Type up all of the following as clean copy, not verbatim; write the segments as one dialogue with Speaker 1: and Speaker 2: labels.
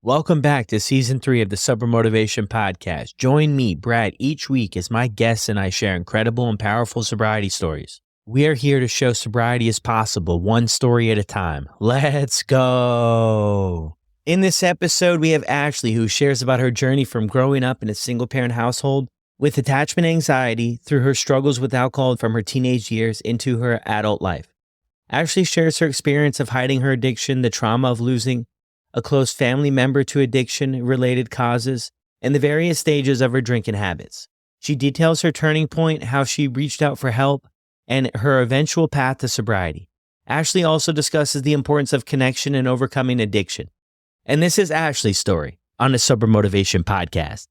Speaker 1: Welcome back to Season 3 of the Sober Motivation Podcast. Join me, Brad, each week as my guests and I share incredible and powerful sobriety stories. We are here to show sobriety is possible, one story at a time. Let's go! In this episode, we have Ashley, who shares about her journey from growing up in a single-parent household with attachment anxiety through her struggles with alcohol from her teenage years into her adult life. Ashley shares her experience of hiding her addiction, the trauma of losing a close family member to addiction-related causes, and the various stages of her drinking habits. She details her turning point, how she reached out for help, and her eventual path to sobriety. Ashley also discusses the importance of connection and overcoming addiction. And this is Ashley's story on the Sober Motivation Podcast.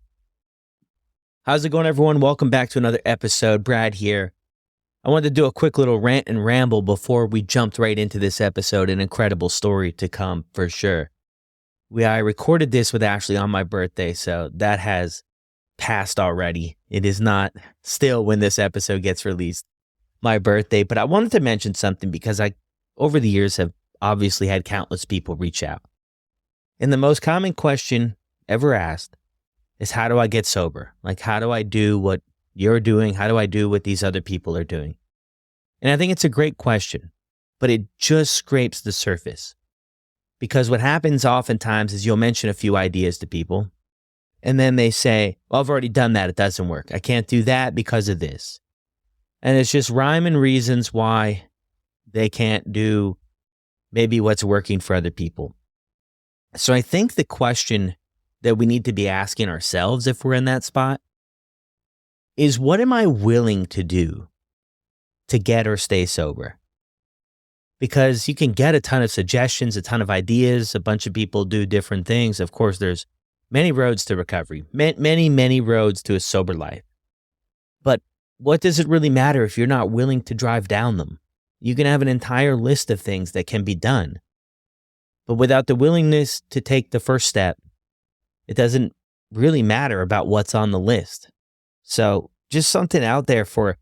Speaker 1: How's it going, everyone? Welcome back to another episode. Brad here. I wanted to do a quick little rant and ramble before we jumped right into this episode. An incredible story to come for sure. I recorded this with Ashley on my birthday, so that has passed already. It is not still when this episode gets released, my birthday. But I wanted to mention something because I, over the years, have obviously had countless people reach out. And the most common question ever asked is, how do I get sober? Like, how do I do what you're doing? How do I do what these other people are doing? And I think it's a great question, but it just scrapes the surface. Because what happens oftentimes is you'll mention a few ideas to people, and then they say, well, I've already done that. It doesn't work. I can't do that because of this. And it's just rhyme and reasons why they can't do maybe what's working for other people. So I think the question that we need to be asking ourselves if we're in that spot is, what am I willing to do to get or stay sober? Because you can get a ton of suggestions, a ton of ideas. A bunch of people do different things. Of course, there's many roads to recovery, many roads to a sober life. But what does it really matter if you're not willing to drive down them? You can have an entire list of things that can be done. But without the willingness to take the first step, it doesn't really matter about what's on the list. So just something out there for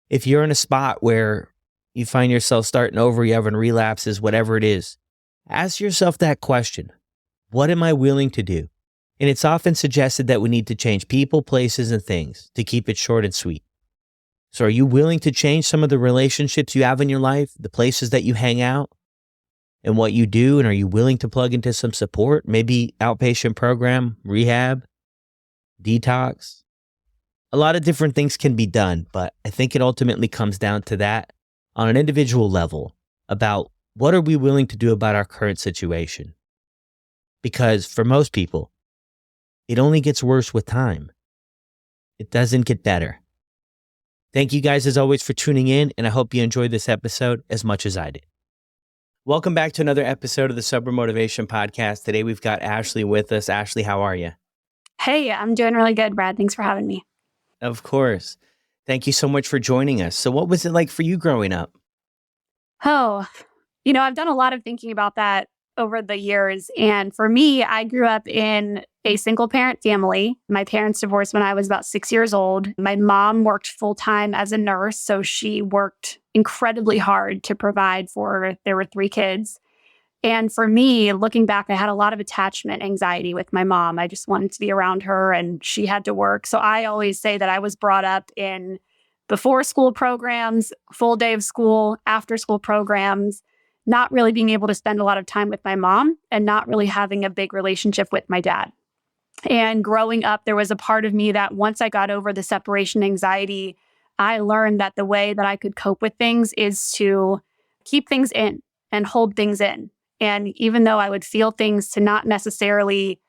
Speaker 1: if you're in a spot where you find yourself starting over, you're having relapses, whatever it is, ask yourself that question. What am I willing to do? And it's often suggested that we need to change people, places, and things to keep it short and sweet. So are you willing to change some of the relationships you have in your life, the places that you hang out, and what you do? And are you willing to plug into some support? Maybe outpatient program, rehab, detox? A lot of different things can be done, but I think it ultimately comes down to that on an individual level about what are we willing to do about our current situation? Because for most people, it only gets worse with time. It doesn't get better. Thank you guys as always for tuning in, and I hope you enjoyed this episode as much as I did. Welcome back to another episode of the Sober Motivation Podcast. Today we've got Ashley with us. Ashley, how are you? Hey,
Speaker 2: I'm doing really good, Brad. Thanks for having me.
Speaker 1: Of course. Thank you so much for joining us. So what was it like for you growing up?
Speaker 2: Oh, I've done a lot of thinking about that over the years. And for me, I grew up in a single parent family. My parents divorced when I was about 6 years old. My mom worked full time as a nurse, so she worked incredibly hard to provide there were 3 kids. And for me, looking back, I had a lot of attachment anxiety with my mom. I just wanted to be around her and she had to work. So I always say that I was brought up in before school programs, full day of school, after school programs, not really being able to spend a lot of time with my mom and not really having a big relationship with my dad. And growing up, there was a part of me that once I got over the separation anxiety, I learned that the way that I could cope with things is to keep things in and hold things in. And even though I would feel things, to not necessarily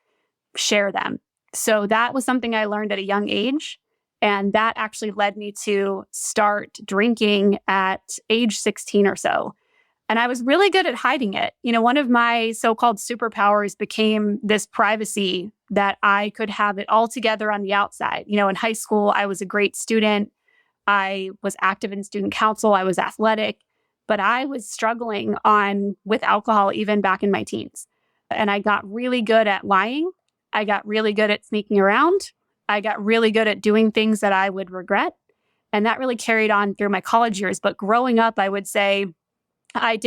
Speaker 2: share them. So that was something I learned at a young age. And that actually led me to start drinking at age 16 or so. And I was really good at hiding it. One of my so-called superpowers became this privacy that I could have it all together on the outside. In high school, I was a great student. I was active in student council. I was athletic. But I was struggling with alcohol even back in my teens. And I got really good at lying. I got really good at sneaking around. I got really good at doing things that I would regret. And that really carried on through my college years. But growing up, I would say I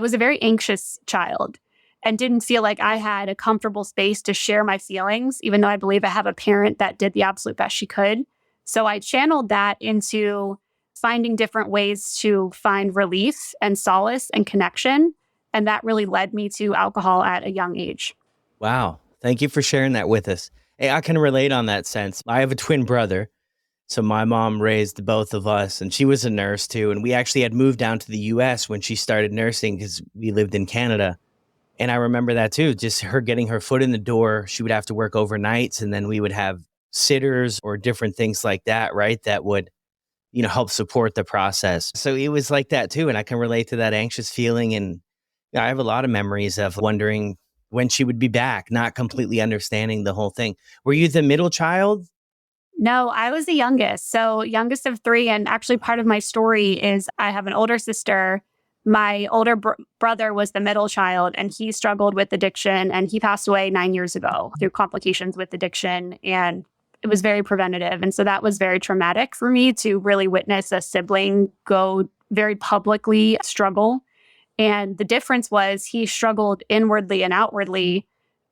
Speaker 2: was a very anxious child. and didn't feel like I had a comfortable space to share my feelings, even though I believe I have a parent that did the absolute best she could. So I channeled that into finding different ways to find relief and solace and connection. And that really led me to alcohol at a young age.
Speaker 1: Wow. Thank you for sharing that with us. Hey, I can relate on that sense. I have a twin brother. So my mom raised both of us, and she was a nurse too. And we actually had moved down to the US when she started nursing because we lived in Canada. And I remember that too, just her getting her foot in the door. She would have to work overnights, and then we would have sitters or different things like that, right? That would, help support the process. So it was like that too. And I can relate to that anxious feeling. And I have a lot of memories of wondering when she would be back, not completely understanding the whole thing. Were you the middle child?
Speaker 2: No, I was the youngest. So, youngest of three. And actually, part of my story is I have an older sister. My older brother was the middle child, and he struggled with addiction, and he passed away 9 years ago through complications with addiction. And it was very preventative. And so that was very traumatic for me to really witness a sibling go very publicly struggle. And the difference was he struggled inwardly and outwardly.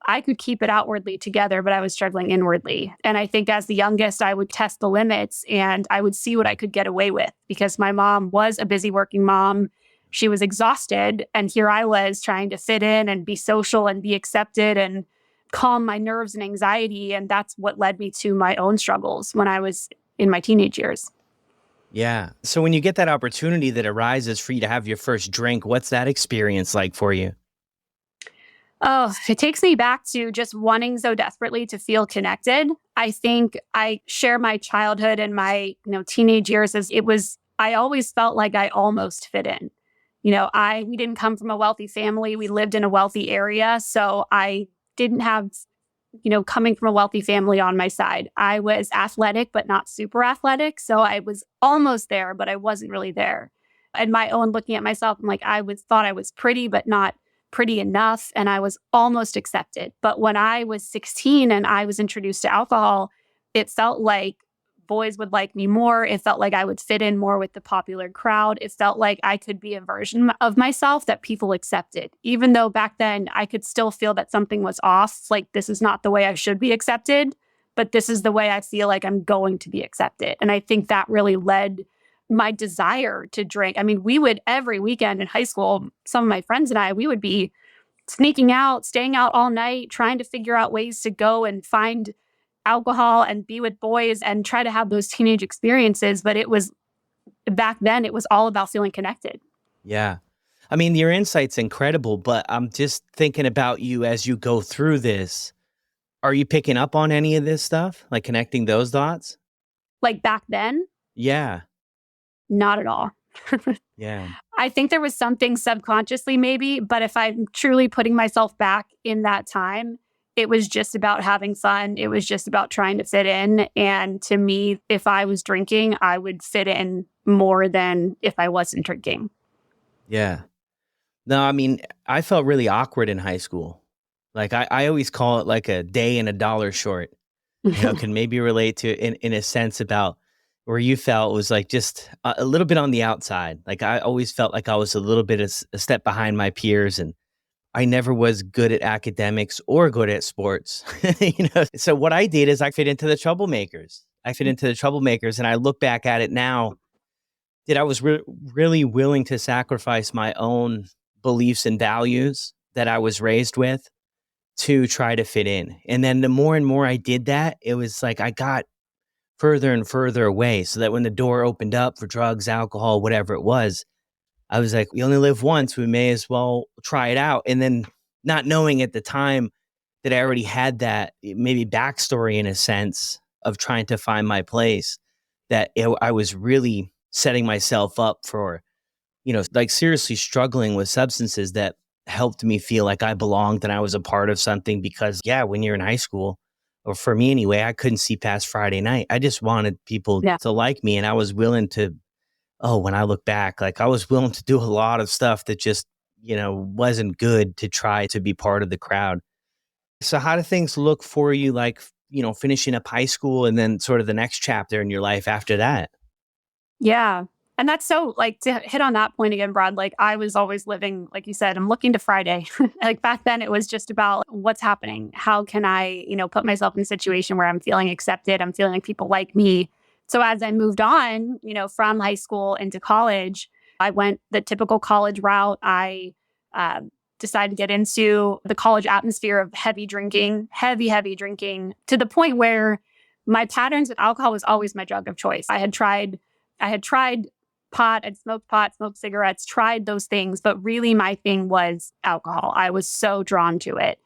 Speaker 2: I could keep it outwardly together, but I was struggling inwardly. And I think as the youngest, I would test the limits and I would see what I could get away with because my mom was a busy working mom. She was exhausted. And here I was trying to fit in and be social and be accepted and calm my nerves and anxiety. And that's what led me to my own struggles when I was in my teenage years.
Speaker 1: Yeah. So when you get that opportunity that arises for you to have your first drink, what's that experience like for you?
Speaker 2: Oh, it takes me back to just wanting so desperately to feel connected. I think I share my childhood and my, teenage years as I always felt like I almost fit in. We didn't come from a wealthy family. We lived in a wealthy area. So I didn't have, coming from a wealthy family on my side. I was athletic, but not super athletic. So I was almost there, but I wasn't really there. And my own looking at myself, I'm like, thought I was pretty, but not pretty enough. And I was almost accepted. But when I was 16 and I was introduced to alcohol, it felt like boys would like me more. It felt like I would fit in more with the popular crowd. It felt like I could be a version of myself that people accepted. Even though back then I could still feel that something was off, like this is not the way I should be accepted, but this is the way I feel like I'm going to be accepted. And I think that really led my desire to drink. I mean, we would every weekend in high school, some of my friends and I, we would be sneaking out, staying out all night, trying to figure out ways to go and find alcohol and be with boys and try to have those teenage experiences. But back then, it was all about feeling connected.
Speaker 1: Yeah. I mean, your insight's incredible, but I'm just thinking about you as you go through this. Are you picking up on any of this stuff? Like connecting those dots?
Speaker 2: Like back then,
Speaker 1: Yeah.
Speaker 2: not at all.
Speaker 1: Yeah.
Speaker 2: I think there was something subconsciously maybe, but if I'm truly putting myself back in that time, it was just about having fun. It was just about trying to fit in. And to me, if I was drinking, I would fit in more than if I wasn't drinking.
Speaker 1: Yeah. No, I mean, I felt really awkward in high school. Like I always call it like a day and a dollar short. Can maybe relate to in a sense about where you felt was like just a little bit on the outside. Like I always felt like I was a little bit a step behind my peers, and I never was good at academics or good at sports. So what I did is I fit into the troublemakers. And I look back at it now that I was really willing to sacrifice my own beliefs and values that I was raised with to try to fit in. And then the more and more I did that, it was like I got further and further away, so that when the door opened up for drugs, alcohol, whatever it was, I was like, we only live once, we may as well try it out. And then not knowing at the time that I already had that maybe backstory in a sense of trying to find my place, I was really setting myself up for, like seriously struggling with substances that helped me feel like I belonged and I was a part of something. Because yeah, when you're in high school, or for me anyway, I couldn't see past Friday night. I just wanted people to like me. And I was willing to, when I look back, like I was willing to do a lot of stuff that just, wasn't good to try to be part of the crowd. So how do things look for you, like, finishing up high school and then sort of the next chapter in your life after that?
Speaker 2: Yeah. And that's so like to hit on that point again, Brad, like I was always living, like you said, I'm looking to Friday. Like back then it was just about what's happening. How can I, put myself in a situation where I'm feeling accepted? I'm feeling like people like me. So as I moved on, from high school into college, I went the typical college route. I uh, decided to get into the college atmosphere of heavy drinking to the point where my patterns with alcohol was always my drug of choice. I had tried pot, smoked cigarettes, tried those things, but really my thing was alcohol. I was so drawn to it.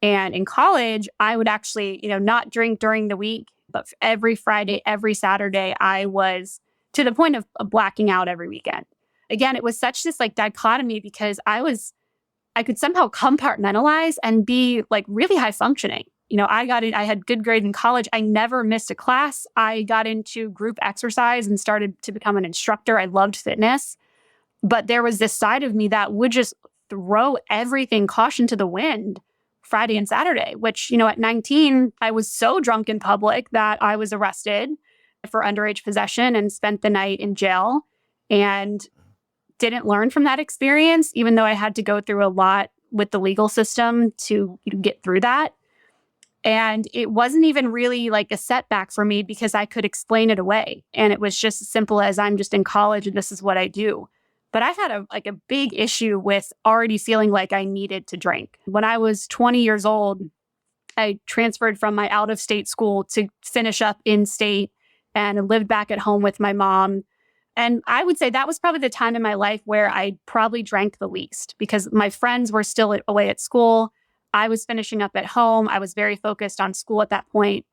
Speaker 2: And in college, I would actually, not drink during the week, but every Friday, every Saturday, I was to the point of blacking out every weekend. Again, it was such this like dichotomy because I could somehow compartmentalize and be like really high functioning. I had good grades in college. I never missed a class. I got into group exercise and started to become an instructor. I loved fitness. But there was this side of me that would just throw everything caution to the wind Friday and Saturday, which, at 19, I was so drunk in public that I was arrested for underage possession and spent the night in jail and didn't learn from that experience, even though I had to go through a lot with the legal system to get through that. And it wasn't even really like a setback for me because I could explain it away. And it was just as simple as I'm just in college and this is what I do. But I had a big issue with already feeling like I needed to drink. When I was 20 years old, I transferred from my out of state school to finish up in state and lived back at home with my mom. And I would say that was probably the time in my life where I probably drank the least because my friends were still away at school. I was finishing up at home. I was very focused on school at that point.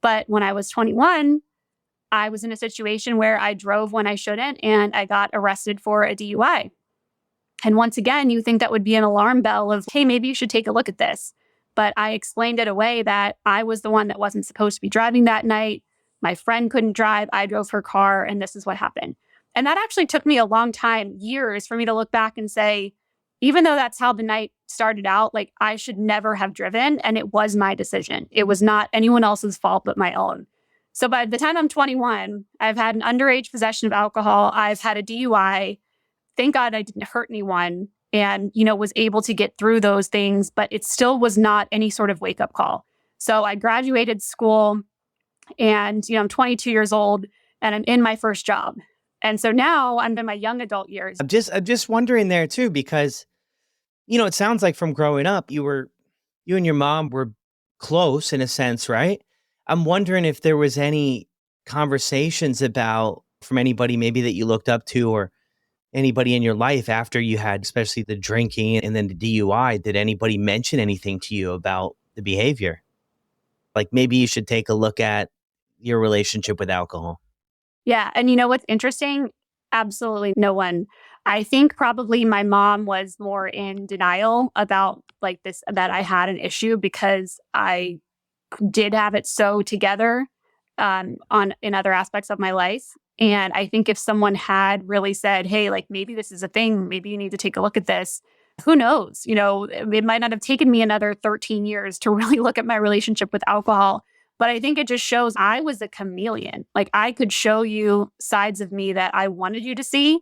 Speaker 2: But when I was 21, I was in a situation where I drove when I shouldn't and I got arrested for a DUI. And once again, you think that would be an alarm bell of, hey, maybe you should take a look at this. But I explained it away that I was the one that wasn't supposed to be driving that night. My friend couldn't drive. I drove her car and this is what happened. And that actually took me a long time, years, for me to look back and say, even though that's how the night started out, like I should never have driven. And it was my decision. It was not anyone else's fault but my own. So by the time I'm 21, I've had an underage possession of alcohol. I've had a DUI. Thank God I didn't hurt anyone and, was able to get through those things, but it still was not any sort of wake up call. So I graduated school and, I'm 22 years old and I'm in my first job. And so now I'm in my young adult years.
Speaker 1: I'm just wondering there too, because, it sounds like from growing up, you and your mom were close in a sense, right? I'm wondering if there was any conversations about from anybody maybe that you looked up to or anybody in your life after you had, especially the drinking and then the DUI, did anybody mention anything to you about the behavior? Like maybe you should take a look at your relationship with alcohol.
Speaker 2: Yeah. And you know what's interesting? Absolutely no one. I think probably my mom was more in denial about like this, that I had an issue because I did have it so together in other aspects of my life. And I think if someone had really said, hey, like maybe this is a thing, maybe you need to take a look at this, who knows? It might not have taken me another 13 years to really look at my relationship with alcohol. But I think it just shows I was a chameleon. Like I could show you sides of me that I wanted you to see,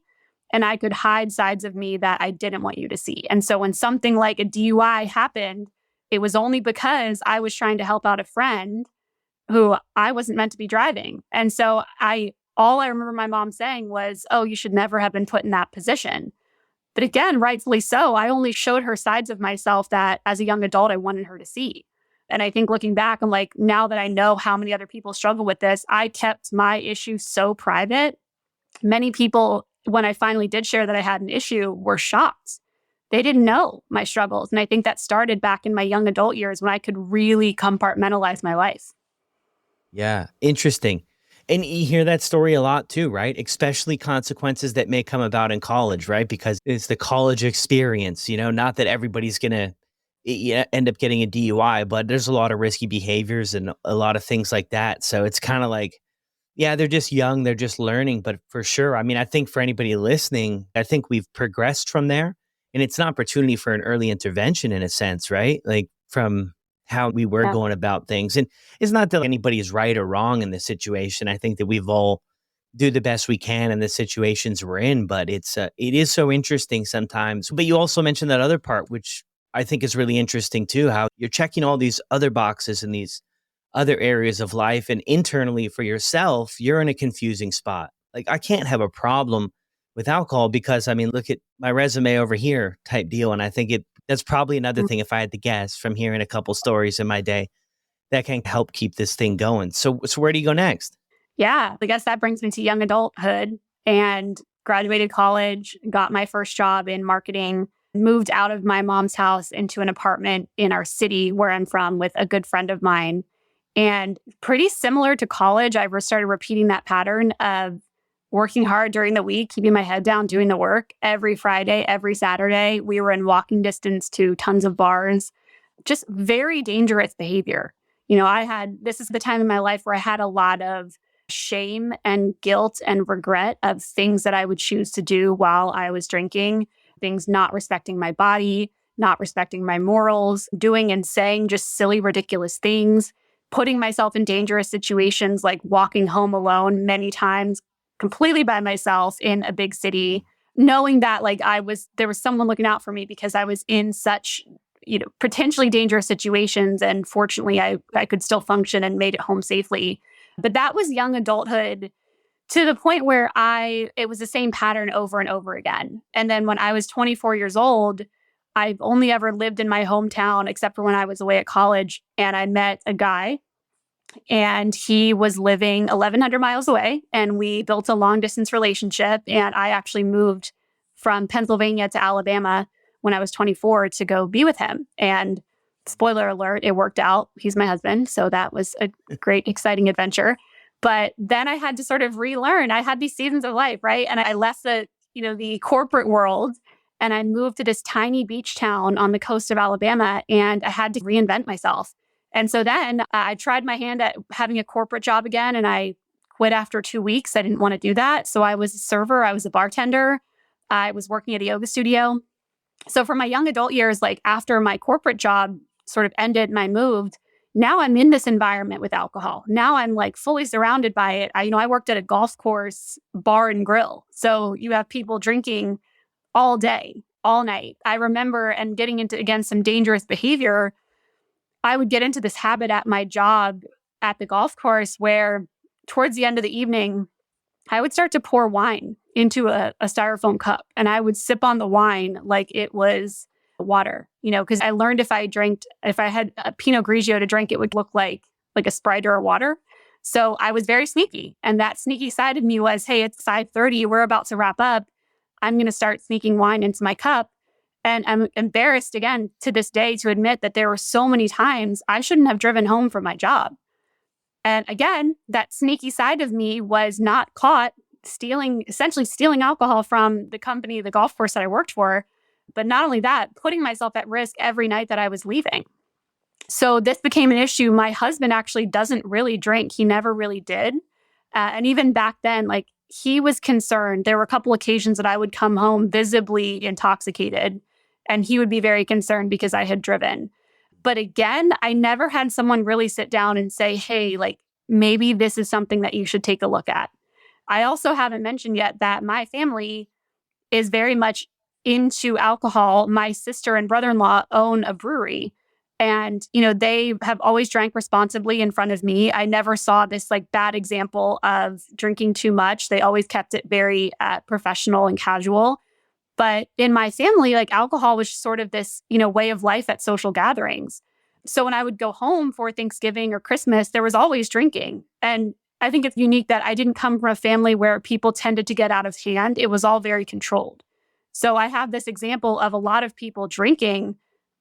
Speaker 2: and I could hide sides of me that I didn't want you to see. And so when something like a DUI happened, it was only because I was trying to help out a friend who I wasn't meant to be driving. And so all I remember my mom saying was, oh, you should never have been put in that position. But again, rightfully so, I only showed her sides of myself that as a young adult, I wanted her to see. And I think looking back, I'm like, now that I know how many other people struggle with this, I kept my issue so private. Many people, when I finally did share that I had an issue, were shocked. They didn't know my struggles. And I think that started back in my young adult years when I could really compartmentalize my life.
Speaker 1: Yeah, interesting. And you hear that story a lot too, right? Especially consequences that may come about in college, right? Because it's the college experience, not that everybody's going to end up getting a DUI, but there's a lot of risky behaviors and a lot of things like that. So it's kind of like, yeah, they're just young, they're just learning. But for sure, I mean, I think for anybody listening, I think we've progressed from there. And it's an opportunity for an early intervention in a sense, right? Like from how we were going about things. And it's not that anybody is right or wrong in this situation. I think that we've all do the best we can in the situations we're in. But it is so interesting sometimes. But you also mentioned that other part, which I think is really interesting too, how you're checking all these other boxes in these other areas of life, and internally for yourself, you're in a confusing spot. Like, I can't have a problem with alcohol because, I mean, look at my resume over here type deal. And I think that's probably another thing, if I had to guess from hearing a couple stories in my day, that can help keep this thing going. So where do you go next?
Speaker 2: Yeah, I guess that brings me to young adulthood and graduated college, got my first job in marketing, moved out of my mom's house into an apartment in our city where I'm from with a good friend of mine. And pretty similar to college, I started repeating that pattern of working hard during the week, keeping my head down, doing the work every Friday, every Saturday. We were in walking distance to tons of bars, just very dangerous behavior. This is the time in my life where I had a lot of shame and guilt and regret of things that I would choose to do while I was drinking, things not respecting my body, not respecting my morals, doing and saying just silly, ridiculous things, putting myself in dangerous situations like walking home alone many times, completely by myself in a big city, knowing that there was someone looking out for me because I was in such potentially dangerous situations. And fortunately, I could still function and made it home safely. But that was young adulthood to the point where it was the same pattern over and over again. And then when I was 24 years old, I've only ever lived in my hometown except for when I was away at college. And I met a guy and he was living 1,100 miles away. And we built a long distance relationship. And I actually moved from Pennsylvania to Alabama when I was 24 to go be with him. And spoiler alert, it worked out. He's my husband. So that was a great, exciting adventure. But then I had to sort of relearn. I had these seasons of life, right? And I left the corporate world and I moved to this tiny beach town on the coast of Alabama, and I had to reinvent myself. And so then I tried my hand at having a corporate job again, and I quit after 2 weeks. I didn't want to do that. So I was a server. I was a bartender. I was working at a yoga studio. So for my young adult years, like after my corporate job sort of ended and I moved, now I'm in this environment with alcohol. Now I'm like fully surrounded by it. I worked at a golf course bar and grill. So you have people drinking all day, all night. I remember and getting into, again, some dangerous behavior. I would get into this habit at my job at the golf course where towards the end of the evening, I would start to pour wine into a styrofoam cup and I would sip on the wine like it was water, because I learned if I had a Pinot Grigio to drink, it would look like a Sprite or water. So I was very sneaky. And that sneaky side of me was, hey, it's 5:30. We're about to wrap up. I'm going to start sneaking wine into my cup. And I'm embarrassed again to this day to admit that there were so many times I shouldn't have driven home from my job. And again, that sneaky side of me was not caught essentially stealing alcohol from the company, the golf course that I worked for. But not only that, putting myself at risk every night that I was leaving. So this became an issue. My husband actually doesn't really drink. He never really did. And even back then, he was concerned. There were a couple occasions that I would come home visibly intoxicated, and he would be very concerned because I had driven. But again, I never had someone really sit down and say, hey, maybe this is something that you should take a look at. I also haven't mentioned yet that my family is very much into alcohol. My sister and brother-in-law own a brewery, and, they have always drank responsibly in front of me. I never saw this bad example of drinking too much. They always kept it very professional and casual. But in my family, alcohol was sort of this, way of life at social gatherings. So when I would go home for Thanksgiving or Christmas, there was always drinking. And I think it's unique that I didn't come from a family where people tended to get out of hand. It was all very controlled. So I have this example of a lot of people drinking,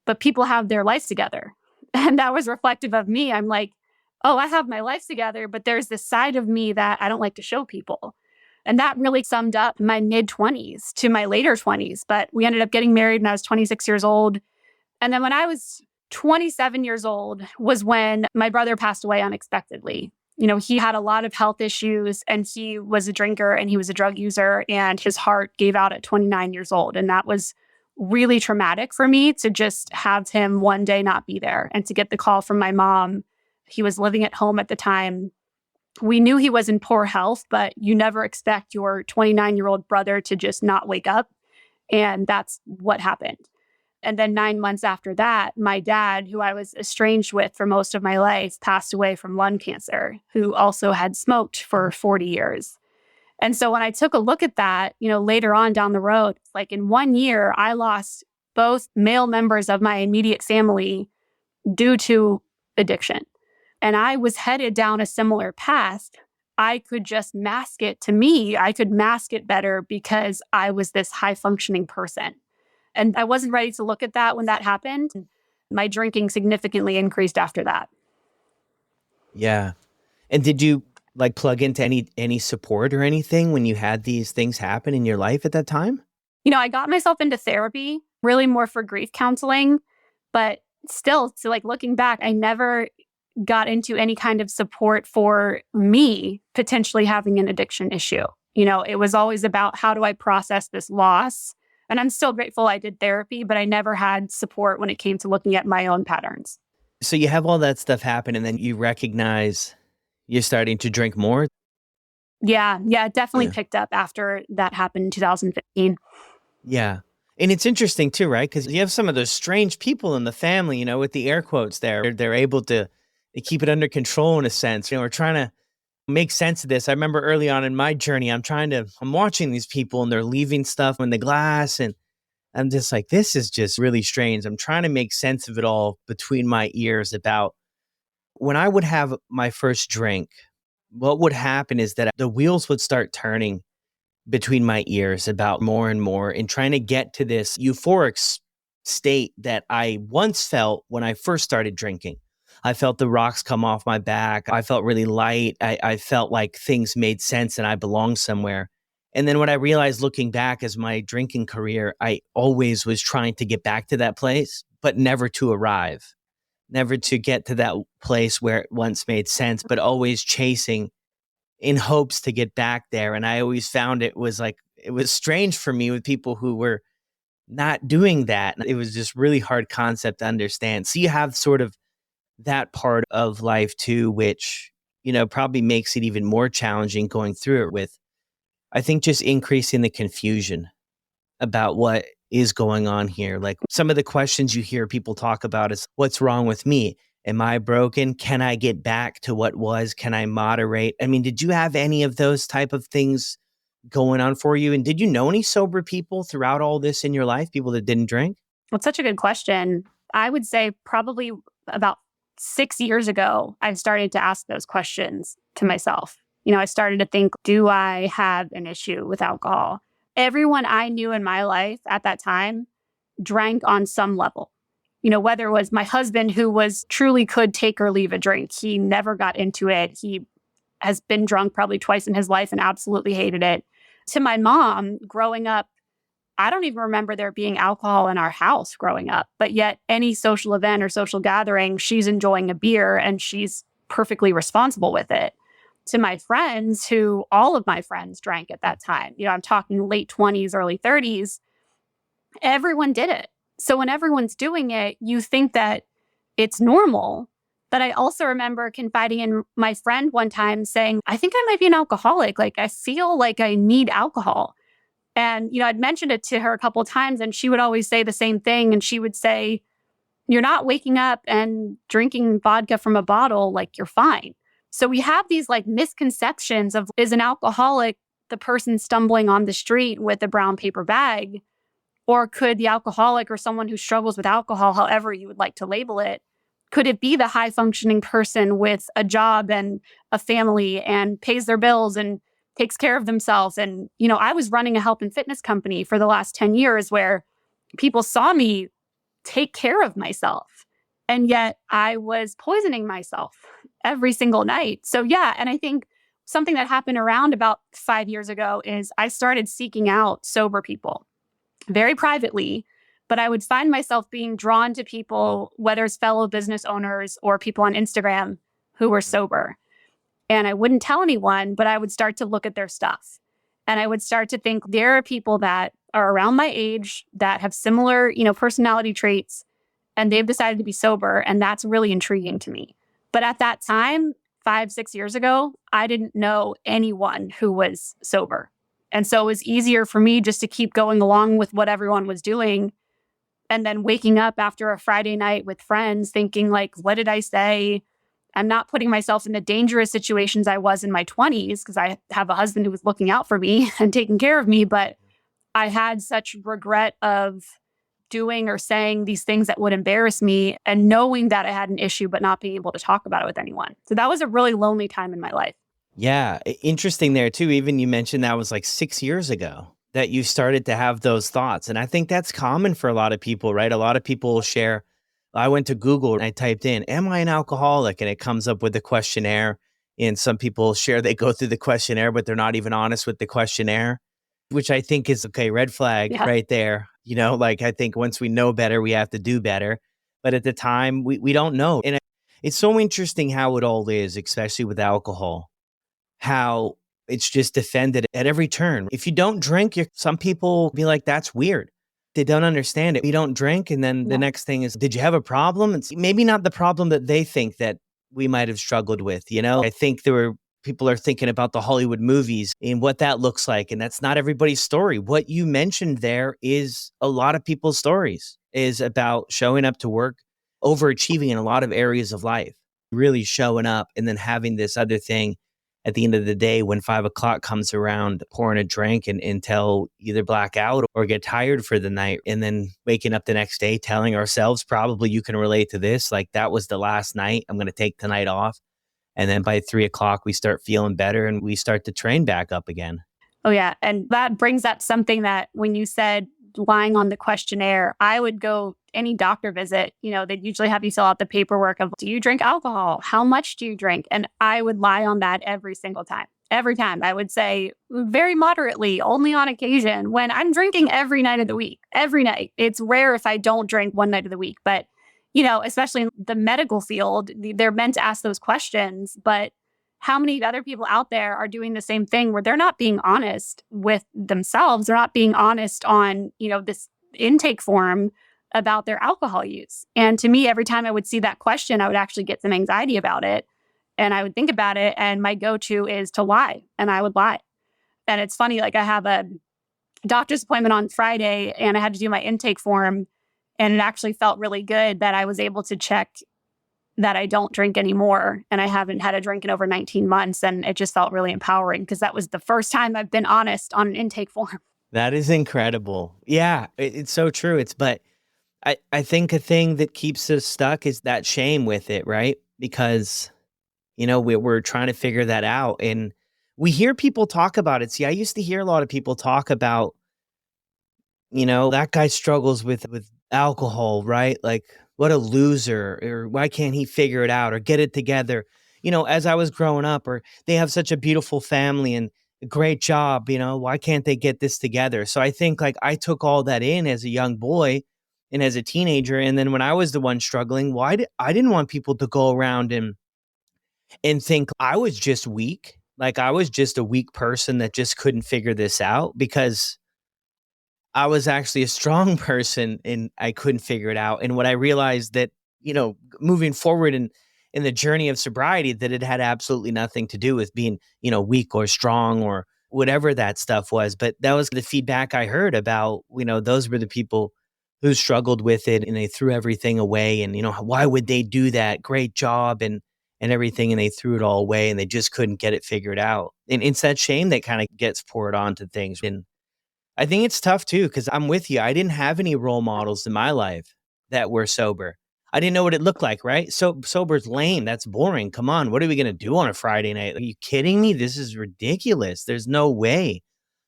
Speaker 2: but people have their lives together. And that was reflective of me. I'm like, oh, I have my life together, but there's this side of me that I don't like to show people. And that really summed up my mid-20s to my later 20s. But we ended up getting married when I was 26 years old. And then when I was 27 years old was when my brother passed away unexpectedly. He had a lot of health issues and he was a drinker and he was a drug user and his heart gave out at 29 years old. And that was really traumatic for me to just have him one day not be there and to get the call from my mom. He was living at home at the time. We knew he was in poor health, but you never expect your 29-year-old brother to just not wake up. And that's what happened. And then 9 months after that, my dad, who I was estranged with for most of my life, passed away from lung cancer, who also had smoked for 40 years. And so when I took a look at that, later on down the road, like in 1 year, I lost both male members of my immediate family due to addiction. And I was headed down a similar path. I could just mask it. To me, I could mask it better because I was this high functioning person. And I wasn't ready to look at that when that happened. My drinking significantly increased after that.
Speaker 1: Yeah. And did you like plug into any support or anything when you had these things happen in your life at that time?
Speaker 2: I got myself into therapy, really more for grief counseling, but still, so like looking back, I never got into any kind of support for me potentially having an addiction issue. It was always about how do I process this loss? And I'm still grateful I did therapy, but I never had support when it came to looking at my own patterns.
Speaker 1: So you have all that stuff happen and then you recognize you're starting to drink more?
Speaker 2: Yeah, it definitely
Speaker 1: Yeah.
Speaker 2: picked up after that happened in 2015.
Speaker 1: Yeah. And it's interesting too, right? Because you have some of those strange people in the family, with the air quotes there. They're able to they keep it under control in a sense. We're trying to make sense of this. I remember early on in my journey, I'm watching these people and they're leaving stuff in the glass. And I'm just like, this is just really strange. I'm trying to make sense of it all between my ears about when I would have my first drink, what would happen is that the wheels would start turning between my ears about more and more and trying to get to this euphoric state that I once felt when I first started drinking. I felt the rocks come off my back. I felt really light. I felt like things made sense and I belonged somewhere. And then what I realized looking back as my drinking career, I always was trying to get back to that place, but never to arrive, never to get to that place where it once made sense, but always chasing in hopes to get back there. And I always found it was strange for me with people who were not doing that. It was just really hard concept to understand. So you have sort of that part of life too, which, probably makes it even more challenging going through it with, I think, just increasing the confusion about what is going on here. Like some of the questions you hear people talk about is, what's wrong with me? Am I broken? Can I get back to what was? Can I moderate? I mean, did you have any of those type of things going on for you? And did you know any sober people throughout all this in your life, people that didn't drink?
Speaker 2: Well, it's such a good question. I would say probably about 6 years ago, I started to ask those questions to myself. I started to think, do I have an issue with alcohol? Everyone I knew in my life at that time drank on some level. Whether it was my husband who truly could take or leave a drink. He never got into it. He has been drunk probably twice in his life and absolutely hated it. To my mom, growing up, I don't even remember there being alcohol in our house growing up, but yet any social event or social gathering, she's enjoying a beer and she's perfectly responsible with it. To my friends, who all of my friends drank at that time, I'm talking late 20s, early 30s, everyone did it. So when everyone's doing it, you think that it's normal. But I also remember confiding in my friend one time saying, I think I might be an alcoholic. Like, I feel like I need alcohol. And, I'd mentioned it to her a couple of times and she would always say the same thing. And she would say, you're not waking up and drinking vodka from a bottle, like you're fine. So we have these like misconceptions of, is an alcoholic the person stumbling on the street with a brown paper bag? Or could the alcoholic or someone who struggles with alcohol, however you would like to label it, could it be the high functioning person with a job and a family and pays their bills and takes care of themselves? And, I was running a health and fitness company for the last 10 years where people saw me take care of myself. And yet I was poisoning myself every single night. So yeah, and I think something that happened around about 5 years ago is I started seeking out sober people very privately, but I would find myself being drawn to people, whether it's fellow business owners or people on Instagram who were sober. And I wouldn't tell anyone, but I would start to look at their stuff. And I would start to think there are people that are around my age that have similar, personality traits, and they've decided to be sober. And that's really intriguing to me. But at that time, 5, 6 years ago, I didn't know anyone who was sober. And so it was easier for me just to keep going along with what everyone was doing. And then waking up after a Friday night with friends thinking like, what did I say? I'm not putting myself in the dangerous situations I was in my 20s because I have a husband who was looking out for me and taking care of me. But I had such regret of doing or saying these things that would embarrass me and knowing that I had an issue, but not being able to talk about it with anyone. So that was a really lonely time in my life.
Speaker 1: Yeah, interesting there too. Even you mentioned that was like 6 years ago that you started to have those thoughts. And I think that's common for a lot of people, right? A lot of people will share. I went to Google and I typed in, am I an alcoholic? And it comes up with a questionnaire. And some people share they go through the questionnaire, but they're not even honest with the questionnaire, which I think is okay, red flag
Speaker 2: Yeah.
Speaker 1: right there. Like I think once we know better, we have to do better. But at the time, we don't know. And it's so interesting how it all is, especially with alcohol, how it's just defended at every turn. If you don't drink, some people be like, that's weird. They don't understand it. You don't drink. And then the
Speaker 2: Yeah.
Speaker 1: next thing is, did you have a problem? It's maybe not the problem that they think that we might have struggled with. I think people are thinking about the Hollywood movies and what that looks like. And that's not everybody's story. What you mentioned there is a lot of people's stories, is about showing up to work, overachieving in a lot of areas of life, really showing up, and then having this other thing at the end of the day when 5 o'clock comes around, pouring a drink and until either black out or get tired for the night, and then waking up the next day telling ourselves, probably you can relate to this, like that was the last night, I'm going to take tonight off. And then by 3 o'clock, we start feeling better and we start to train back up again.
Speaker 2: Oh, yeah. And that brings up something that when you said lying on the questionnaire, I would go any doctor visit, they'd usually have you fill out the paperwork of, do you drink alcohol? How much do you drink? And I would lie on that every single time. Every time I would say very moderately, only on occasion, when I'm drinking every night of the week, every night. It's rare if I don't drink one night of the week, but especially in the medical field, they're meant to ask those questions, but how many other people out there are doing the same thing where they're not being honest with themselves? They're not being honest on, this intake form about their alcohol use. And to me, every time I would see that question, I would actually get some anxiety about it. And I would think about it. And my go-to is to lie. And I would lie. And it's funny, like I have a doctor's appointment on Friday and I had to do my intake form. And it actually felt really good that I was able to check that I don't drink anymore. And I haven't had a drink in over 19 months. And it just felt really empowering because that was the first time I've been honest on an intake form.
Speaker 1: That is incredible. Yeah, it's so true. But I think a thing that keeps us stuck is that shame with it, right? Because, we're trying to figure that out. And we hear people talk about it. See, I used to hear a lot of people talk about, that guy struggles with alcohol, right? Like, what a loser, or why can't he figure it out or get it together? As I was growing up, or they have such a beautiful family and a great job, why can't they get this together? So I think like I took all that in as a young boy and as a teenager. And then when I was the one struggling, I didn't want people to go around and think I was just weak. Like I was just a weak person that just couldn't figure this out, because I was actually a strong person and I couldn't figure it out. And when I realized that, moving forward in the journey of sobriety, that it had absolutely nothing to do with being, weak or strong or whatever that stuff was. But that was the feedback I heard about, those were the people who struggled with it and they threw everything away. And, why would they do that? Great job and everything. And they threw it all away and they just couldn't get it figured out. And it's that shame that kind of gets poured onto things. And I think it's tough too, because I'm with you. I didn't have any role models in my life that were sober. I didn't know what it looked like, right? So sober's lame. That's boring. Come on. What are we going to do on a Friday night? Are you kidding me? This is ridiculous. There's no way.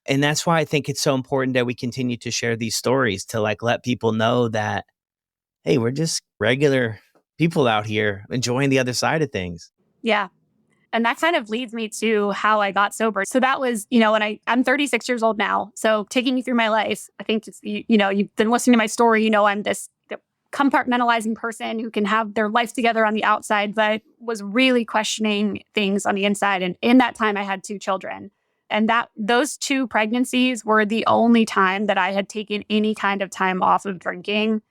Speaker 1: And that's why I think it's so important that we continue to share these stories to like let people know that, hey, we're just regular people out here enjoying the other side of things.
Speaker 2: Yeah. And that kind of leads me to how I got sober. So that was, and I'm 36 years old now. So taking you through my life, I think, you've been listening to my story, I'm this compartmentalizing person who can have their life together on the outside, but was really questioning things on the inside. And in that time, I had 2 children. And those 2 pregnancies were the only time that I had taken any kind of time off of drinking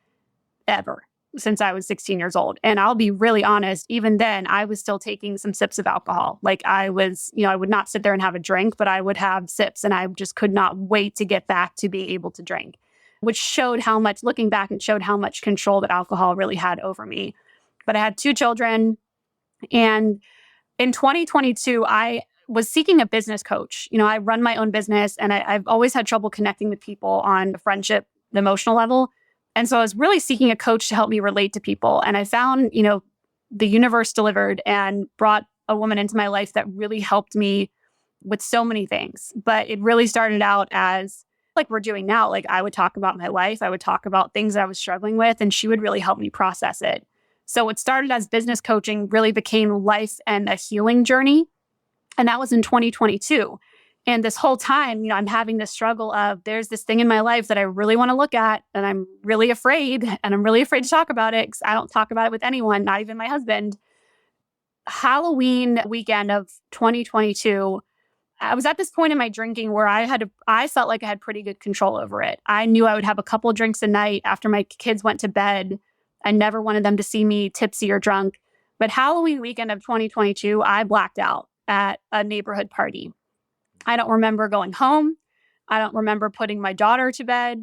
Speaker 2: ever. since I was 16 years old. And I'll be really honest, even then, I was still taking some sips of alcohol. Like I was, I would not sit there and have a drink, but I would have sips and I just could not wait to get back to being able to drink, which showed how much, looking back, it showed how much control that alcohol really had over me. But I had 2 children. And in 2022, I was seeking a business coach. I run my own business and I've always had trouble connecting with people on the friendship, the emotional level. And so I was really seeking a coach to help me relate to people. And I found, the universe delivered and brought a woman into my life that really helped me with so many things. But it really started out as like we're doing now. Like I would talk about my life. I would talk about things that I was struggling with, and she would really help me process it. So what started as business coaching really became life and a healing journey. And that was in 2022. And this whole time, I'm having this struggle of there's this thing in my life that I really want to look at. And I'm really afraid. And I'm really afraid to talk about it because I don't talk about it with anyone, not even my husband. Halloween weekend of 2022, I was at this point in my drinking where I felt like I had pretty good control over it. I knew I would have a couple drinks a night after my kids went to bed. I never wanted them to see me tipsy or drunk. But Halloween weekend of 2022, I blacked out at a neighborhood party. I don't remember going home. I don't remember putting my daughter to bed.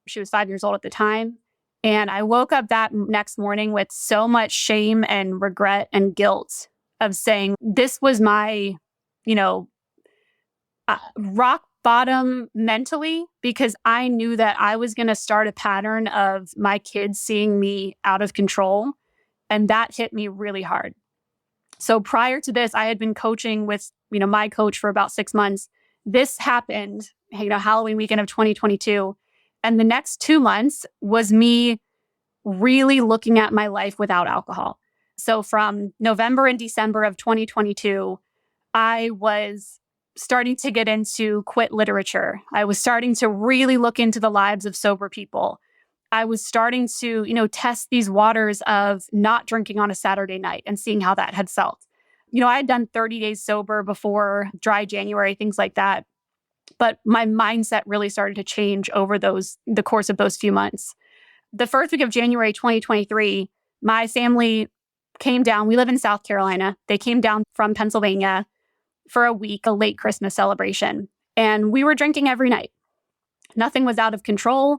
Speaker 2: She was 5 years old at the time. And I woke up that next morning with so much shame and regret and guilt of saying, this was my, rock bottom mentally, because I knew that I was going to start a pattern of my kids seeing me out of control. And that hit me really hard. So prior to this, I had been coaching with, my coach for about 6 months. This happened, Halloween weekend of 2022. And the next 2 months was me really looking at my life without alcohol. So from November and December of 2022, I was starting to get into quit literature. I was starting to really look into the lives of sober people. I was starting to, test these waters of not drinking on a Saturday night and seeing how that had felt. I had done 30 days sober before dry January, things like that. But my mindset really started to change over the course of those few months. The first week of January 2023, my family came down. We live in South Carolina. They came down from Pennsylvania for a week, a late Christmas celebration. And we were drinking every night. Nothing was out of control.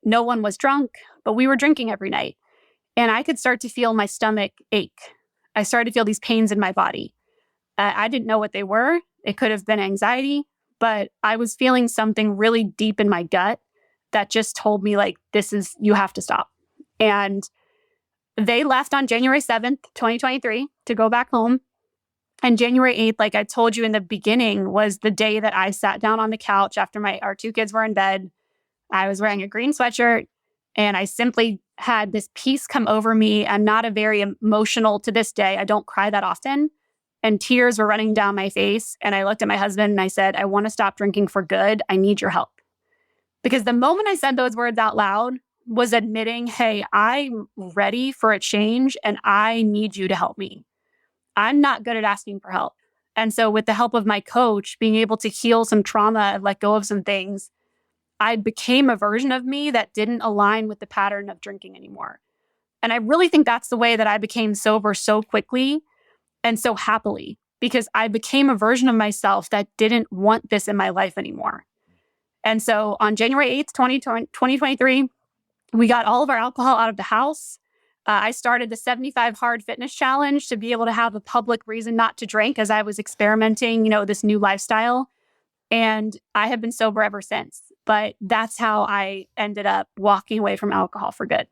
Speaker 2: No one was drunk, but we were drinking every night. And I could start to feel my stomach ache. I started to feel these pains in my body. I didn't know what they were. It could have been anxiety, but I was feeling something really deep in my gut that just told me, like, you have to stop. And they left on January 7th, 2023 to go back home. And January 8th, like I told you in the beginning, was the day that I sat down on the couch after our 2 kids were in bed. I was wearing a green sweatshirt and I simply had this peace come over me. I'm not a very emotional to this day. I don't cry that often. And tears were running down my face. And I looked at my husband and I said, I want to stop drinking for good. I need your help. Because the moment I said those words out loud was admitting, hey, I'm ready for a change and I need you to help me. I'm not good at asking for help. And so with the help of my coach, being able to heal some trauma and let go of some things, I became a version of me that didn't align with the pattern of drinking anymore. And I really think that's the way that I became sober so quickly and so happily, because I became a version of myself that didn't want this in my life anymore. And so on January 8th, 2023, we got all of our alcohol out of the house. I started the 75 Hard Fitness Challenge to be able to have a public reason not to drink as I was experimenting, this new lifestyle. And I have been sober ever since. But that's how I ended up walking away from alcohol for good.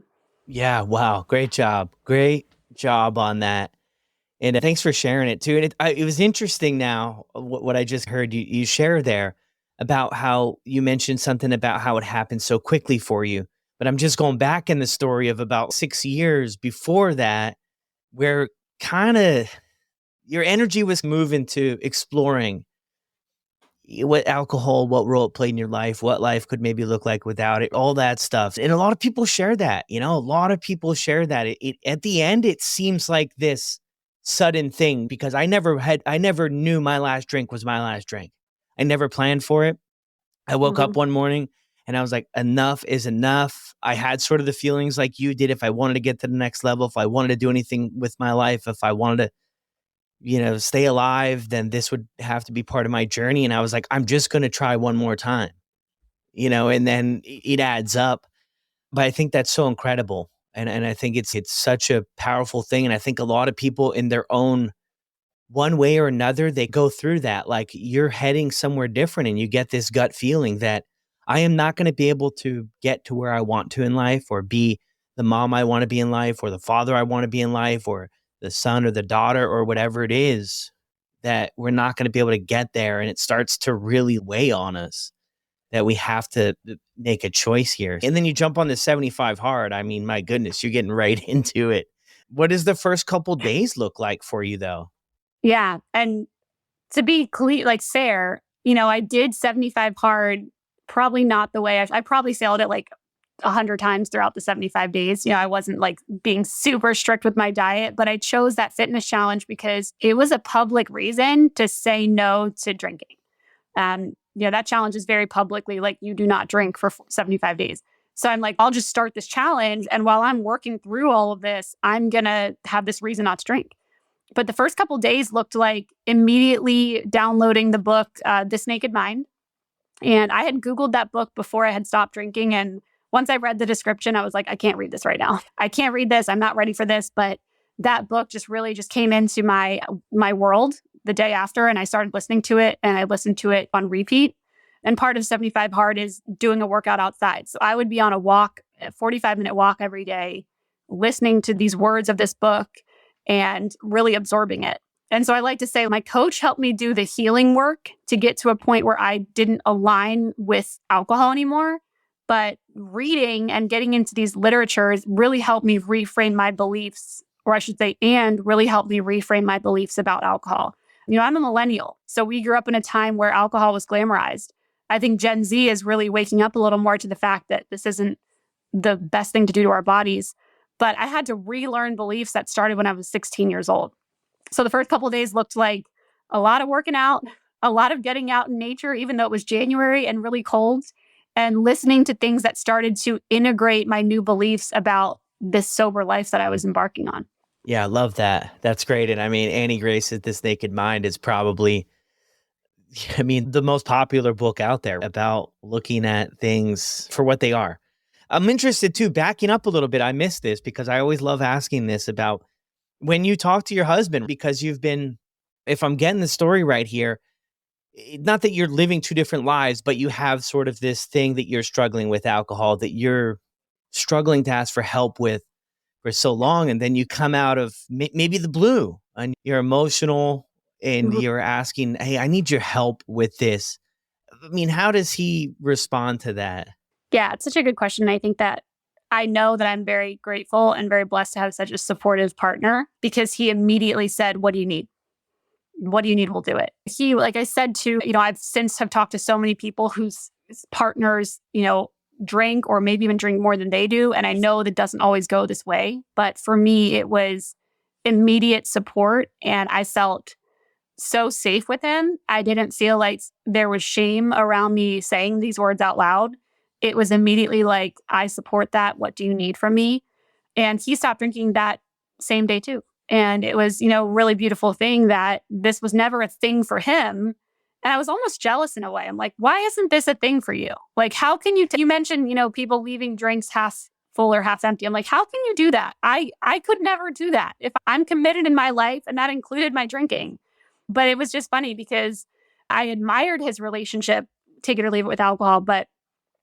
Speaker 1: Yeah. Wow. Great job. Great job on that. And thanks for sharing it too. And it was interesting now, what I just heard you share there about how you mentioned something about how it happened so quickly for you. But I'm just going back in the story of about 6 years before that, where kind of your energy was moving to exploring what role it played in your life, what life could maybe look like without it, all that stuff. And a lot of people share that, a lot of people share that. It at the end, it seems like this sudden thing, because I never knew my last drink was my last drink. I never planned for it. I woke up one morning And I was like, enough is enough. I had sort of the feelings like you did. If I wanted to get to the next level, if I wanted to do anything with my life, if I wanted to, stay alive, then this would have to be part of my journey. And I was like, I'm just going to try one more time, and then it adds up. But I think that's so incredible. And I think it's such a powerful thing. And I think a lot of people in their own one way or another, they go through that. Like you're heading somewhere different and you get this gut feeling that I am not going to be able to get to where I want to in life, or be the mom I want to be in life, or the father I want to be in life, or the son or the daughter or whatever it is, that we're not going to be able to get there. And it starts to really weigh on us that we have to make a choice here. And then you jump on the 75 hard. I mean, my goodness, you're getting right into it. What does the first couple days look like for you though?
Speaker 2: Yeah. And to be clear, like fair, I did 75 hard, probably not the way I probably sailed it like 100 times throughout the 75 days. I wasn't like being super strict with my diet, but I chose that fitness challenge because it was a public reason to say no to drinking. That challenge is very publicly like, you do not drink for 75 days. So I'm like, I'll just start this challenge. And while I'm working through all of this, I'm going to have this reason not to drink. But the first couple days looked like immediately downloading the book, This Naked Mind. And I had Googled that book before I had stopped drinking. And once I read the description, I was like, I can't read this right now. I can't read this. I'm not ready for this. But that book just really just came into my world the day after. And I started listening to it, and I listened to it on repeat. And part of 75 Hard is doing a workout outside. So I would be on a walk, a 45-minute walk every day, listening to these words of this book and really absorbing it. And so I like to say my coach helped me do the healing work to get to a point where I didn't align with alcohol anymore. But reading and getting into these literatures really helped me reframe my beliefs, or I should say, and really helped me reframe my beliefs about alcohol. I'm a millennial, so we grew up in a time where alcohol was glamorized. I think Gen Z is really waking up a little more to the fact that this isn't the best thing to do to our bodies. But I had to relearn beliefs that started when I was 16 years old. So the first couple of days looked like a lot of working out, a lot of getting out in nature, even though it was January and really cold, and listening to things that started to integrate my new beliefs about this sober life that I was embarking on.
Speaker 1: Yeah, I love that. That's great. And I mean, Annie Grace's This Naked Mind is probably, the most popular book out there about looking at things for what they are. I'm interested too, backing up a little bit. I missed this because I always love asking this about when you talk to your husband, because you've been, if I'm getting the story right here, not that you're living two different lives, but you have sort of this thing that you're struggling with alcohol, that you're struggling to ask for help with for so long. And then you come out of maybe the blue and you're emotional and you're asking, hey, I need your help with this. I mean, how does he respond to that?
Speaker 2: Yeah, it's such a good question. I think that I know that I'm very grateful and very blessed to have such a supportive partner, because he immediately said, what do you need? What do you need? We'll do it. He, like I said, too, I've since have talked to so many people whose partners, drink or maybe even drink more than they do. And I know that doesn't always go this way. But for me, it was immediate support. And I felt so safe with him. I didn't feel like there was shame around me saying these words out loud. It was immediately like, I support that. What do you need from me? And he stopped drinking that same day too. And it was, really beautiful thing that this was never a thing for him. And I was almost jealous in a way. I'm like, why isn't this a thing for you? Like, how can you, you mentioned, people leaving drinks half full or half empty. I'm like, how can you do that? I could never do that. If I'm committed in my life, and that included my drinking. But it was just funny because I admired his relationship, take it or leave it, with alcohol, but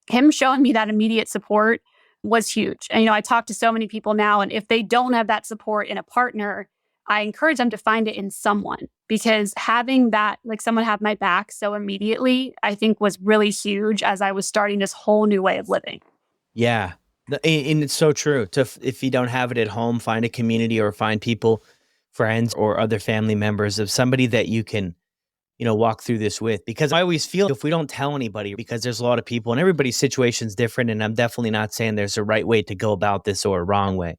Speaker 2: him showing me that immediate support was huge. And, I talk to so many people now, and if they don't have that support in a partner, I encourage them to find it in someone, because having that, like someone have my back so immediately, I think was really huge as I was starting this whole new way of living.
Speaker 1: Yeah. And it's so true. If you don't have it at home, find a community or find people, friends or other family members of somebody that you can, walk through this with. Because I always feel if we don't tell anybody, because there's a lot of people and everybody's situation's different. And I'm definitely not saying there's a right way to go about this or a wrong way.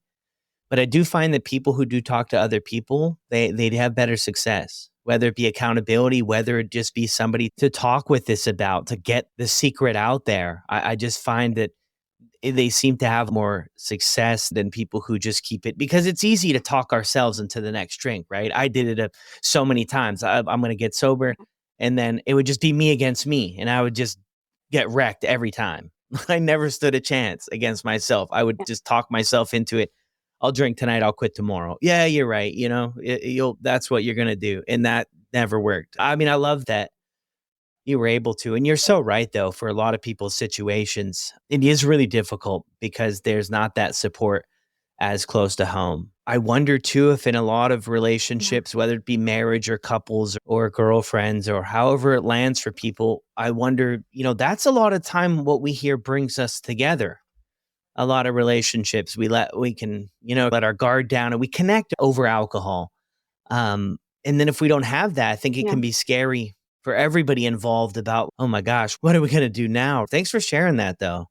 Speaker 1: But I do find that people who do talk to other people, they have better success whether it be accountability, whether it just be somebody to talk with this about, to get the secret out there. I just find that they seem to have more success than people who just keep it, because it's easy to talk ourselves into the next drink, right? I did it so many times. I'm going to get sober, and then it would just be me against me, and I would just get wrecked every time. I never stood a chance against myself. I would just talk myself into it. I'll drink tonight, I'll quit tomorrow. Yeah, you're right. That's what you're going to do. And that never worked. I mean, I love that you were able to. And you're so right, though, for a lot of people's situations, it is really difficult because there's not that support as close to home. I wonder, too, if in a lot of relationships, whether it be marriage or couples or girlfriends or however it lands for people, I wonder, that's a lot of time what we hear brings us together. A lot of relationships, we can let our guard down and we connect over alcohol. And then if we don't have that, I think it can be scary for everybody involved about, oh my gosh, what are we going to do now? Thanks for sharing that, though.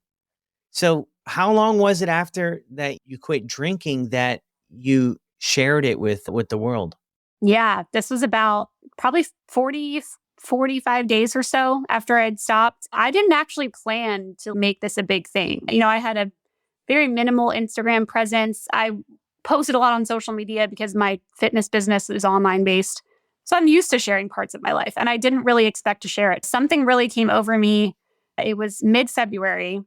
Speaker 1: So how long was it after that you quit drinking that you shared it with the world?
Speaker 2: Yeah, this was about probably 45 days or so after I'd stopped. I didn't actually plan to make this a big thing. I had a very minimal Instagram presence. I posted a lot on social media because my fitness business is online based. So I'm used to sharing parts of my life, and I didn't really expect to share it. Something really came over me. It was mid-February,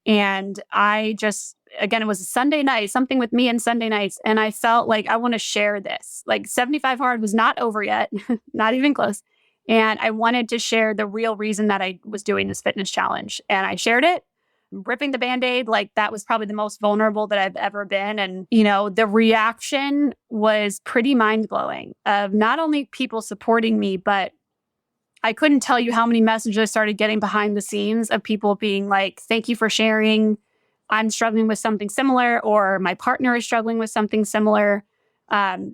Speaker 2: and it was a Sunday night, something with me and Sunday nights, and I felt like I want to share this. Like 75 Hard was not over yet, not even close. And I wanted to share the real reason that I was doing this fitness challenge. And I shared it, ripping the Band-Aid. Like that was probably the most vulnerable that I've ever been. And, the reaction was pretty mind-blowing of not only people supporting me, but I couldn't tell you how many messages I started getting behind the scenes of people being like, thank you for sharing. I'm struggling with something similar, or my partner is struggling with something similar. I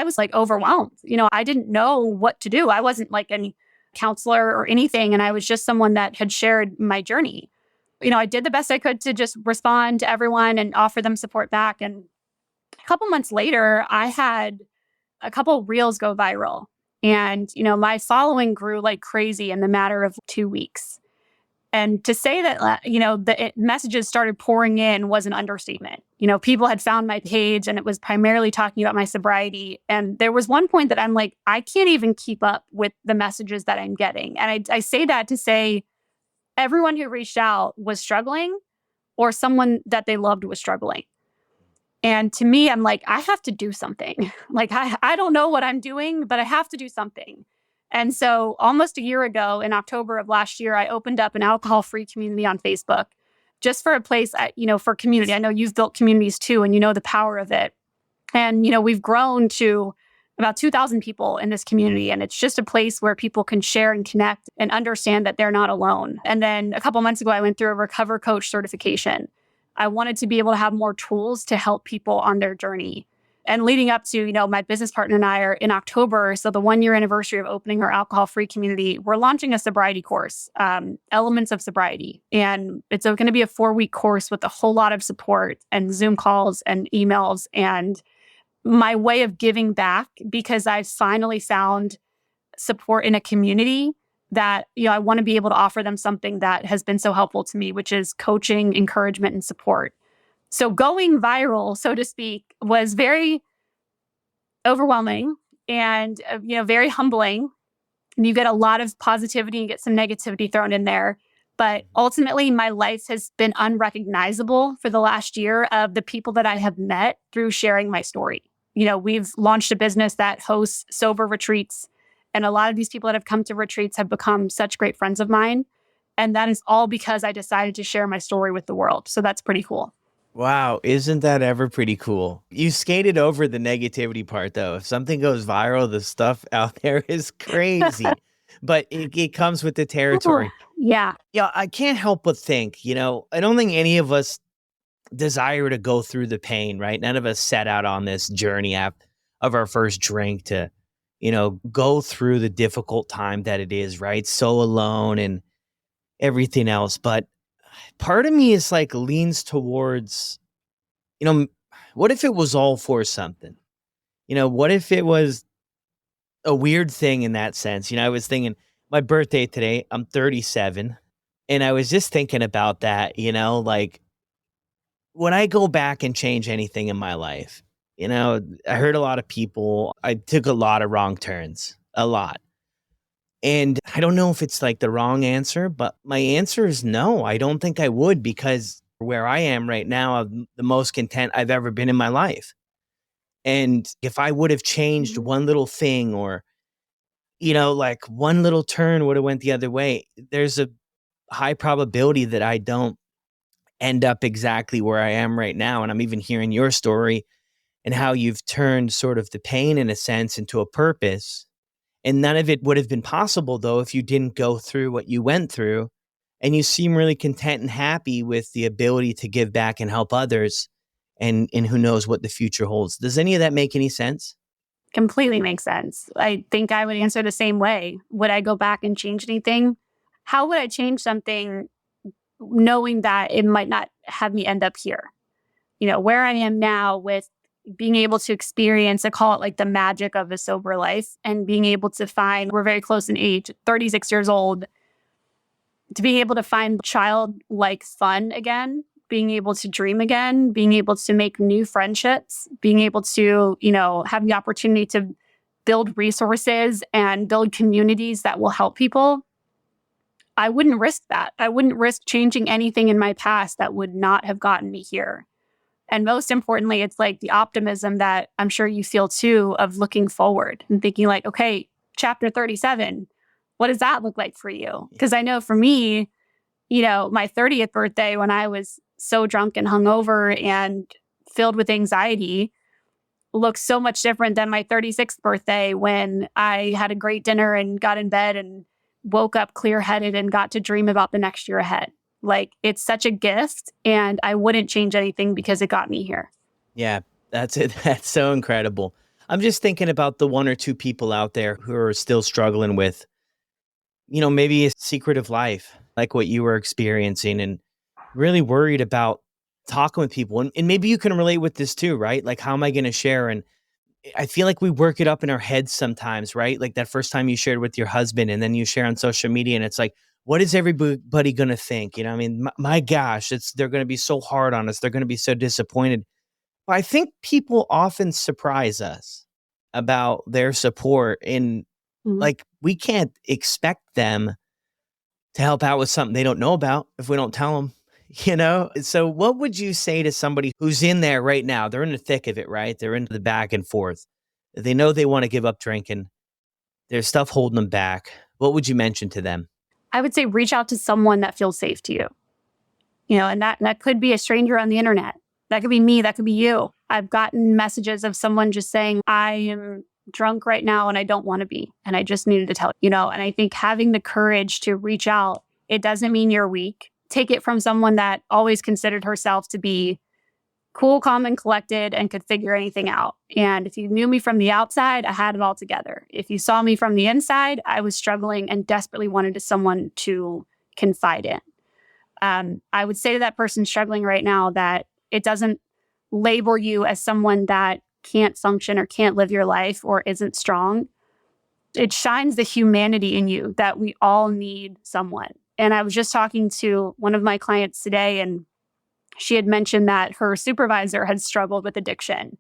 Speaker 2: was like overwhelmed. I didn't know what to do. I wasn't like any counselor or anything. And I was just someone that had shared my journey. I did the best I could to just respond to everyone and offer them support back. And a couple months later, I had a couple reels go viral. And, my following grew like crazy in the matter of 2 weeks. And to say that, the messages started pouring in was an understatement. People had found my page and it was primarily talking about my sobriety. And there was one point that I'm like, I can't even keep up with the messages that I'm getting. And I say that to say everyone who reached out was struggling, or someone that they loved was struggling. And to me, I'm like, I have to do something. Like, I don't know what I'm doing, but I have to do something. And so almost a year ago, in October of last year, I opened up an alcohol-free community on Facebook just for a place, for community. I know you've built communities too, and you know the power of it. And, we've grown to about 2,000 people in this community. And it's just a place where people can share and connect and understand that they're not alone. And then a couple months ago, I went through a Recover Coach certification. I wanted to be able to have more tools to help people on their journey. And leading up to, my business partner and I are in October, so the 1-year anniversary of opening our alcohol-free community, we're launching a sobriety course, Elements of Sobriety. And it's going to be a 4-week course with a whole lot of support and Zoom calls and emails and my way of giving back, because I've finally found support in a community that, I want to be able to offer them something that has been so helpful to me, which is coaching, encouragement, and support. So going viral, so to speak, was very overwhelming and, very humbling. And you get a lot of positivity and get some negativity thrown in there. But ultimately, my life has been unrecognizable for the last year of the people that I have met through sharing my story. We've launched a business that hosts sober retreats. And a lot of these people that have come to retreats have become such great friends of mine. And that is all because I decided to share my story with the world. So that's pretty cool.
Speaker 1: Wow, isn't that ever pretty cool? You skated over the negativity part, though. If something goes viral, the stuff out there is crazy. But it comes with the territory.
Speaker 2: Yeah.
Speaker 1: Yeah, I can't help but think, I don't think any of us desire to go through the pain, right? None of us set out on this journey of our first drink to, go through the difficult time that it is, right? So alone and everything else. But part of me is like leans towards, what if it was all for something? What if it was a weird thing in that sense. I was thinking my birthday today, I'm 37, and I was just thinking about that, like when I go back and change anything in my life, I heard a lot of people, I took a lot of wrong turns, a lot. And I don't know if it's like the wrong answer, but my answer is no. I don't think I would, because where I am right now, I'm the most content I've ever been in my life. And if I would have changed
Speaker 2: Mhm.
Speaker 1: one little thing, or, like one little turn would have went the other way, there's a high probability that I don't end up exactly where I am right now. And I'm even hearing your story and how you've turned sort of the pain in a sense into a purpose. And none of it would have been possible, though, if you didn't go through what you went through. And you seem really content and happy with the ability to give back and help others. And who knows what the future holds. Does any of that make any sense?
Speaker 2: Completely makes sense. I think I would answer the same way. Would I go back and change anything? How would I change something knowing that it might not have me end up here? Where I am now with being able to experience, I call it like the magic of a sober life, and being able to find, we're very close in age, 36 years old, to be able to find childlike fun again, being able to dream again, being able to make new friendships, being able to, have the opportunity to build resources and build communities that will help people. I wouldn't risk that. I wouldn't risk changing anything in my past that would not have gotten me here. And most importantly, it's like the optimism that I'm sure you feel too, of looking forward and thinking like, okay, chapter 37, what does that look like for you? Because I know for me, my 30th birthday, when I was so drunk and hungover and filled with anxiety, looks so much different than my 36th birthday, when I had a great dinner and got in bed and woke up clear headed and got to dream about the next year ahead. Like, it's such a gift, and I wouldn't change anything because it got me here.
Speaker 1: Yeah, that's it. That's so incredible. I'm just thinking about the one or two people out there who are still struggling with, maybe a secret of life, like what you were experiencing, and really worried about talking with people. And maybe you can relate with this too, right? Like, how am I going to share? And I feel like we work it up in our heads sometimes, right? Like that first time you shared with your husband, and then you share on social media, and it's like, what is everybody going to think? I mean, my gosh, they're going to be so hard on us. They're going to be so disappointed. Well, I think people often surprise us about their support, and
Speaker 2: Mhm.
Speaker 1: like we can't expect them to help out with something they don't know about if we don't tell them, So what would you say to somebody who's in there right now? They're in the thick of it, right? They're into the back and forth. They know they want to give up drinking. There's stuff holding them back. What would you mention to them?
Speaker 2: I would say reach out to someone that feels safe to you. And that could be a stranger on the internet. That could be me. That could be you. I've gotten messages of someone just saying, I am drunk right now and I don't want to be. And I just needed to tell and I think having the courage to reach out, it doesn't mean you're weak. Take it from someone that always considered herself to be cool, calm, and collected and could figure anything out. And if you knew me from the outside, I had it all together. If you saw me from the inside, I was struggling and desperately wanted someone to confide in. I would say to that person struggling right now that it doesn't label you as someone that can't function or can't live your life or isn't strong. It shines the humanity in you that we all need someone. And I was just talking to one of my clients today, and she had mentioned that her supervisor had struggled with addiction.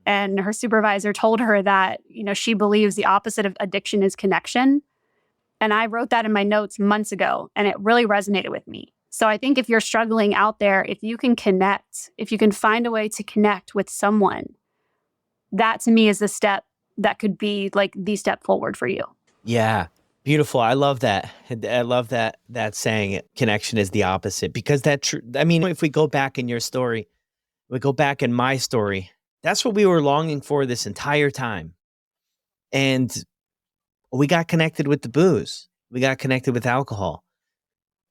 Speaker 2: And her supervisor told her that, she believes the opposite of addiction is connection. And I wrote that in my notes months ago, and it really resonated with me. So I think if you're struggling out there, if you can connect, if you can find a way to connect with someone, that to me is the step that could be like the step forward for you.
Speaker 1: Yeah. Beautiful. I love that. I love that saying connection is the opposite, because I mean, if we go back in your story, we go back in my story, that's what we were longing for this entire time. And we got connected with the booze. We got connected with alcohol.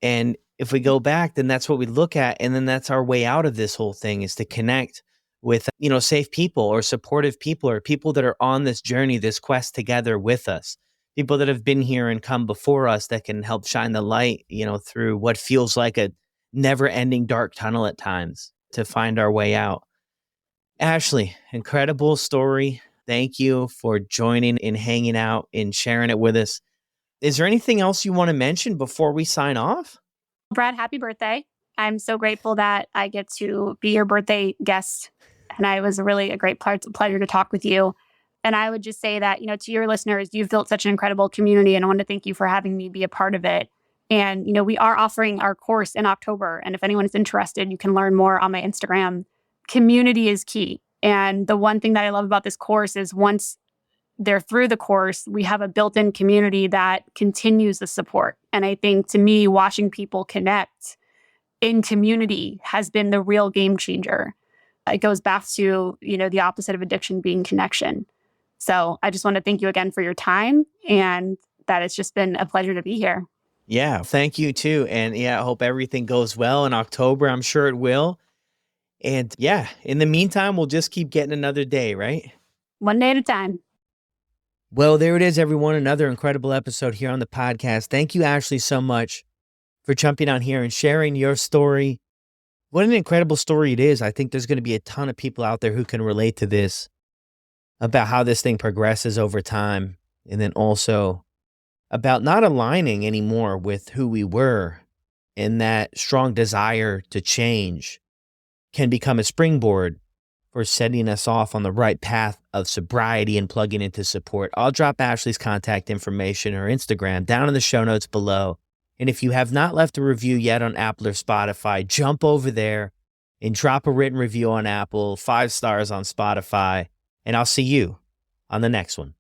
Speaker 1: And if we go back, then that's what we look at. And then that's our way out of this whole thing, is to connect with, safe people or supportive people, or people that are on this journey, this quest together with us, people that have been here and come before us that can help shine the light, through what feels like a never ending dark tunnel at times, to find our way out. Ashley, incredible story. Thank you for joining and hanging out and sharing it with us. Is there anything else you want to mention before we sign off?
Speaker 2: Brad, happy birthday. I'm so grateful that I get to be your birthday guest. And I was really a great pleasure to talk with you. And I would just say that, to your listeners, you've built such an incredible community. And I want to thank you for having me be a part of it. And, we are offering our course in October. And if anyone is interested, you can learn more on my Instagram. Community is key. And the one thing that I love about this course is once they're through the course, we have a built-in community that continues the support. And I think to me, watching people connect in community has been the real game changer. It goes back to, the opposite of addiction being connection. So I just want to thank you again for your time and that it's just been a pleasure to be here.
Speaker 1: Yeah, thank you too. And I hope everything goes well in October. I'm sure it will. And in the meantime, we'll just keep getting another day, right?
Speaker 2: One day at a time.
Speaker 1: Well, there it is, everyone. Another incredible episode here on the podcast. Thank you, Ashley, so much for jumping on here and sharing your story. What an incredible story it is. I think there's going to be a ton of people out there who can relate to this, about how this thing progresses over time, and then also about not aligning anymore with who we were, and that strong desire to change can become a springboard for setting us off on the right path of sobriety and plugging into support. I'll drop Ashley's contact information or Instagram down in the show notes below. And if you have not left a review yet on Apple or Spotify, jump over there and drop a written review on Apple, 5 stars on Spotify, and I'll see you on the next one.